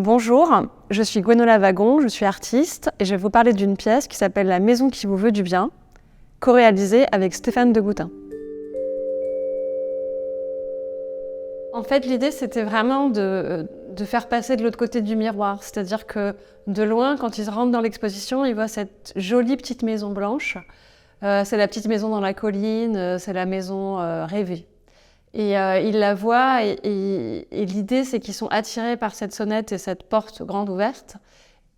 Bonjour, je suis Gwenola Wagon, je suis artiste et je vais vous parler d'une pièce qui s'appelle La maison qui vous veut du bien, co-réalisée avec Stéphane Degoutin. En fait, l'idée, c'était vraiment de faire passer de l'autre côté du miroir. C'est-à-dire que de loin, quand ils rentrent dans l'exposition, ils voient cette jolie petite maison blanche. C'est la petite maison dans la colline, c'est la maison rêvée. Et ils la voient et l'idée, c'est qu'ils sont attirés par cette sonnette et cette porte grande ouverte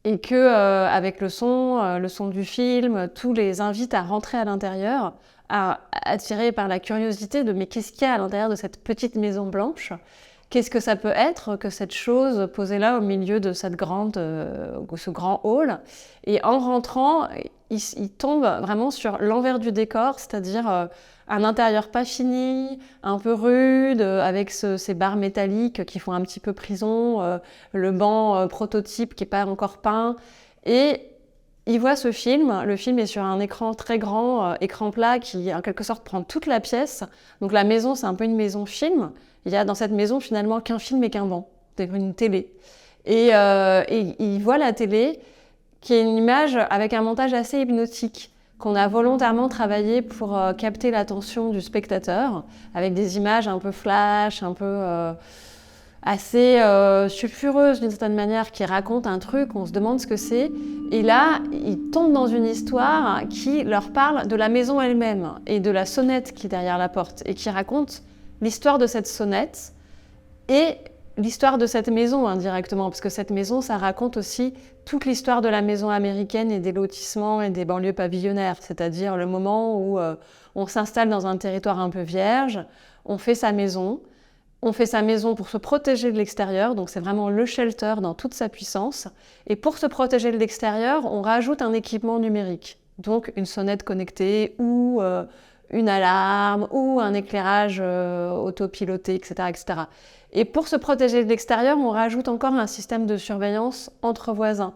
et que avec le son du film, tout les invite à rentrer à l'intérieur, attirés par la curiosité de mais qu'est-ce qu'il y a à l'intérieur de cette petite maison blanche? Qu'est-ce que ça peut être que cette chose posée là au milieu de cette ce grand hall? Et en rentrant, ils tombent vraiment sur l'envers du décor, c'est-à-dire un intérieur pas fini, un peu rude, avec ces barres métalliques qui font un petit peu prison, le banc prototype qui n'est pas encore peint. Et ils voient ce film. Le film est sur un écran très grand, écran plat, qui en quelque sorte prend toute la pièce. Donc la maison, c'est un peu une maison film. Il y a dans cette maison finalement qu'un film et qu'un banc, une télé. Et ils voient la télé, qui est une image avec un montage assez hypnotique, qu'on a volontairement travaillé pour capter l'attention du spectateur, avec des images un peu flash, un peu assez sulfureuses d'une certaine manière, qui racontent un truc, on se demande ce que c'est. Et là, ils tombent dans une histoire qui leur parle de la maison elle-même et de la sonnette qui est derrière la porte, et qui raconte l'histoire de cette sonnette et l'histoire de cette maison indirectement, parce que cette maison, ça raconte aussi toute l'histoire de la maison américaine et des lotissements et des banlieues pavillonnaires, c'est-à-dire le moment où on s'installe dans un territoire un peu vierge, on fait sa maison pour se protéger de l'extérieur, donc c'est vraiment le shelter dans toute sa puissance, et pour se protéger de l'extérieur, on rajoute un équipement numérique, donc une sonnette connectée ou une alarme ou un éclairage autopiloté, etc., etc. Et pour se protéger de l'extérieur, on rajoute encore un système de surveillance entre voisins,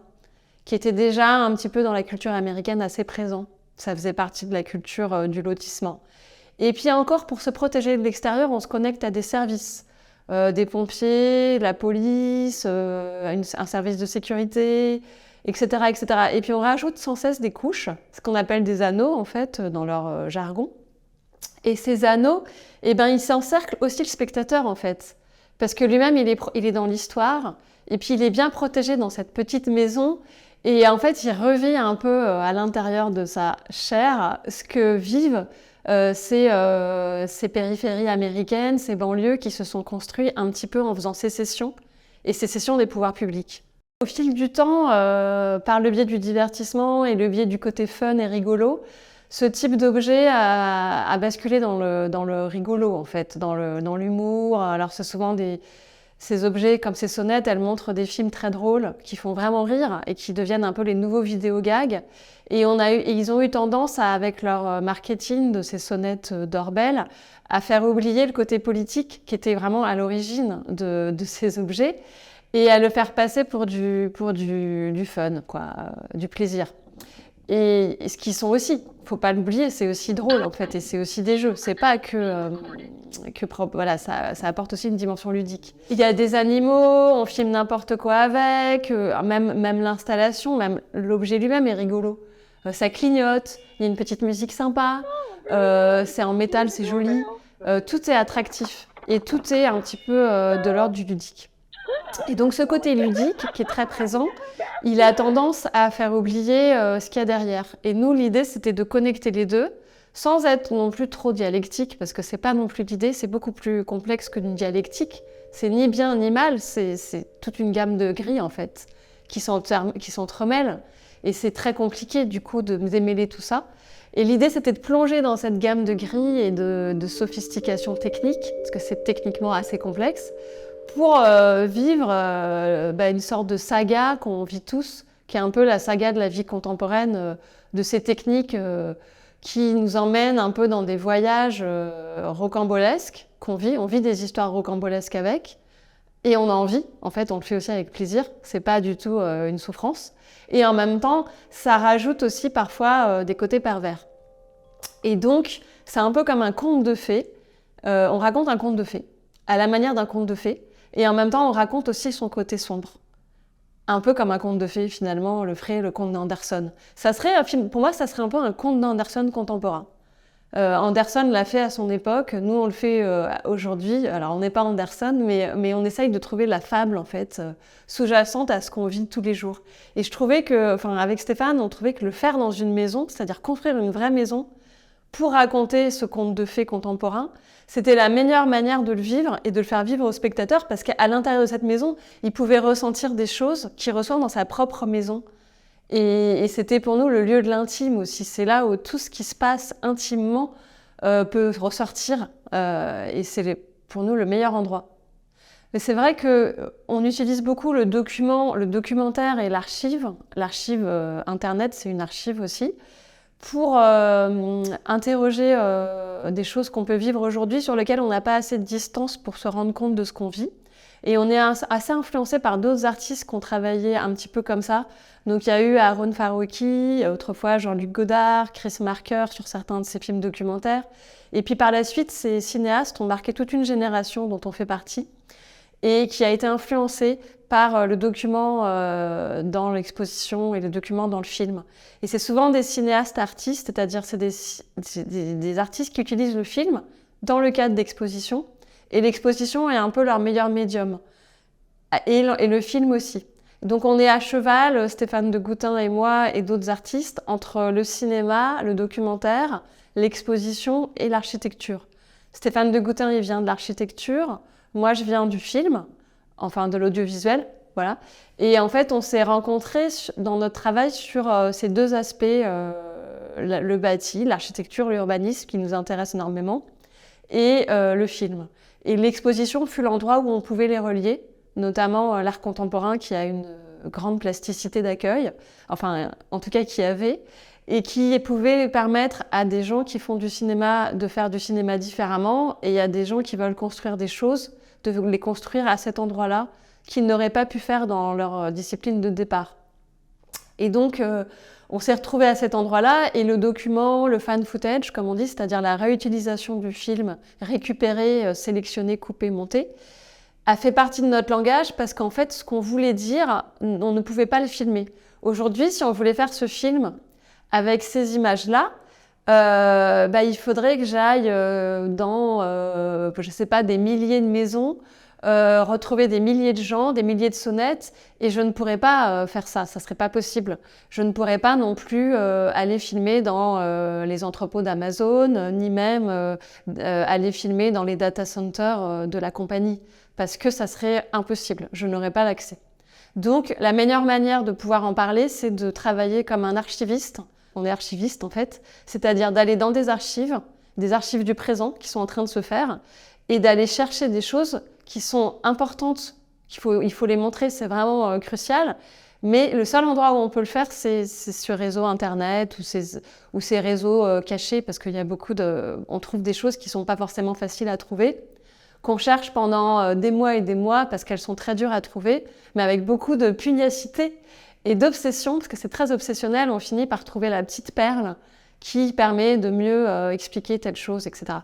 qui était déjà un petit peu dans la culture américaine assez présent. Ça faisait partie de la culture du lotissement. Et puis encore, pour se protéger de l'extérieur, on se connecte à des services, des pompiers, la police, un service de sécurité, etc., etc. Et puis on rajoute sans cesse des couches, ce qu'on appelle des anneaux en fait, dans leur jargon. Et ces anneaux, eh ben, ils s'encerclent aussi le spectateur en fait. Parce que lui-même, il est dans l'histoire, et puis il est bien protégé dans cette petite maison, et en fait, il revit un peu à l'intérieur de sa chair ce que vivent ces périphéries américaines, ces banlieues qui se sont construites un petit peu en faisant sécession, et sécession des pouvoirs publics. Au fil du temps, par le biais du divertissement et le biais du côté fun et rigolo, ce type d'objet a basculé dans le rigolo, en fait, dans l'humour. Alors, c'est souvent ces objets, comme ces sonnettes, elles montrent des films très drôles qui font vraiment rire et qui deviennent un peu les nouveaux vidéogags. Et ils ont eu tendance, avec leur marketing de ces sonnettes doorbell, à faire oublier le côté politique qui était vraiment à l'origine de ces objets et à le faire passer pour du fun, quoi, du plaisir. Et ce qu'ils sont aussi, faut pas l'oublier, c'est aussi drôle en fait, et c'est aussi des jeux. C'est pas voilà, ça apporte aussi une dimension ludique. Il y a des animaux, on filme n'importe quoi avec, même l'installation, même l'objet lui-même est rigolo. Ça clignote, il y a une petite musique sympa, c'est en métal, c'est joli. Tout est attractif et tout est un petit peu de l'ordre du ludique. Et donc ce côté ludique, qui est très présent, il a tendance à faire oublier ce qu'il y a derrière. Et nous, l'idée, c'était de connecter les deux, sans être non plus trop dialectique, parce que c'est pas non plus l'idée, c'est beaucoup plus complexe que une dialectique. C'est ni bien ni mal, c'est toute une gamme de gris, en fait, qui s'entremêlent. Et c'est très compliqué, du coup, de démêler tout ça. Et l'idée, c'était de plonger dans cette gamme de gris et de sophistication technique, parce que c'est techniquement assez complexe, pour vivre une sorte de saga qu'on vit tous, qui est un peu la saga de la vie contemporaine, de ces techniques qui nous emmènent un peu dans des voyages rocambolesques qu'on vit. On vit des histoires rocambolesques avec, et on a envie. En fait, on le fait aussi avec plaisir. C'est pas du tout une souffrance. Et en même temps, ça rajoute aussi parfois des côtés pervers. Et donc, c'est un peu comme un conte de fées. On raconte un conte de fées, à la manière d'un conte de fées. Et en même temps, on raconte aussi son côté sombre. Un peu comme un conte de fées, finalement, le ferait le conte d'Anderson. Ça serait un film, pour moi, ça serait un peu un conte d'Anderson contemporain. Anderson l'a fait à son époque, nous on le fait aujourd'hui. Alors on n'est pas Anderson, mais on essaye de trouver la fable en fait sous-jacente à ce qu'on vit tous les jours. Et je trouvais que, enfin avec Stéphane, on trouvait que le faire dans une maison, c'est-à-dire construire une vraie maison pour raconter ce conte de fées contemporain, c'était la meilleure manière de le vivre et de le faire vivre au spectateur parce qu'à l'intérieur de cette maison, il pouvait ressentir des choses qu'il ressent dans sa propre maison. Et c'était pour nous le lieu de l'intime aussi. C'est là où tout ce qui se passe intimement peut ressortir. Et c'est pour nous le meilleur endroit. Mais c'est vrai qu'on utilise beaucoup le documentaire et l'archive. L'archive Internet, c'est une archive aussi, pour interroger des choses qu'on peut vivre aujourd'hui sur lesquelles on n'a pas assez de distance pour se rendre compte de ce qu'on vit. Et on est assez influencé par d'autres artistes qui ont travaillé un petit peu comme ça. Donc il y a eu Aaron Farouki, autrefois Jean-Luc Godard, Chris Marker sur certains de ses films documentaires. Et puis par la suite, ces cinéastes ont marqué toute une génération dont on fait partie et qui a été influencée par le document dans l'exposition et le document dans le film. Et c'est souvent des cinéastes artistes, c'est-à-dire c'est des artistes qui utilisent le film dans le cadre d'expositions. Et l'exposition est un peu leur meilleur médium. Et le film aussi. Donc on est à cheval, Stéphane de Goutin et moi et d'autres artistes, entre le cinéma, le documentaire, l'exposition et l'architecture. Stéphane de Goutin, il vient de l'architecture. Moi, je viens du film, enfin de l'audiovisuel, voilà. Et en fait, on s'est rencontrés dans notre travail sur ces deux aspects, le bâti, l'architecture, l'urbanisme, qui nous intéressent énormément, et le film. Et l'exposition fut l'endroit où on pouvait les relier, notamment l'art contemporain qui a une grande plasticité d'accueil, enfin en tout cas qui avait, et qui pouvait permettre à des gens qui font du cinéma de faire du cinéma différemment, et à des gens qui veulent construire des choses, de les construire à cet endroit-là, qu'ils n'auraient pas pu faire dans leur discipline de départ. Et donc, on s'est retrouvés à cet endroit-là et le document, le fan footage, comme on dit, c'est-à-dire la réutilisation du film, récupéré, sélectionné, coupé, monté, a fait partie de notre langage parce qu'en fait, ce qu'on voulait dire, on ne pouvait pas le filmer. Aujourd'hui, si on voulait faire ce film avec ces images-là, il faudrait que j'aille dans, je sais pas, des milliers de maisons, retrouver des milliers de gens, des milliers de sonnettes, et je ne pourrais pas faire ça serait pas possible. Je ne pourrais pas non plus aller filmer dans les entrepôts d'Amazon, ni même aller filmer dans les data centers de la compagnie, parce que ça serait impossible, je n'aurais pas l'accès. Donc la meilleure manière de pouvoir en parler, c'est de travailler comme un archiviste. On est archiviste en fait, c'est-à-dire d'aller dans des archives du présent qui sont en train de se faire, et d'aller chercher des choses qui sont importantes, il faut les montrer, c'est vraiment crucial. Mais le seul endroit où on peut le faire, c'est sur réseau internet ou ces réseaux cachés, parce qu'il y a on trouve des choses qui sont pas forcément faciles à trouver, qu'on cherche pendant des mois et des mois parce qu'elles sont très dures à trouver, mais avec beaucoup de pugnacité et d'obsession, parce que c'est très obsessionnel, on finit par trouver la petite perle qui permet de mieux expliquer telle chose, etc.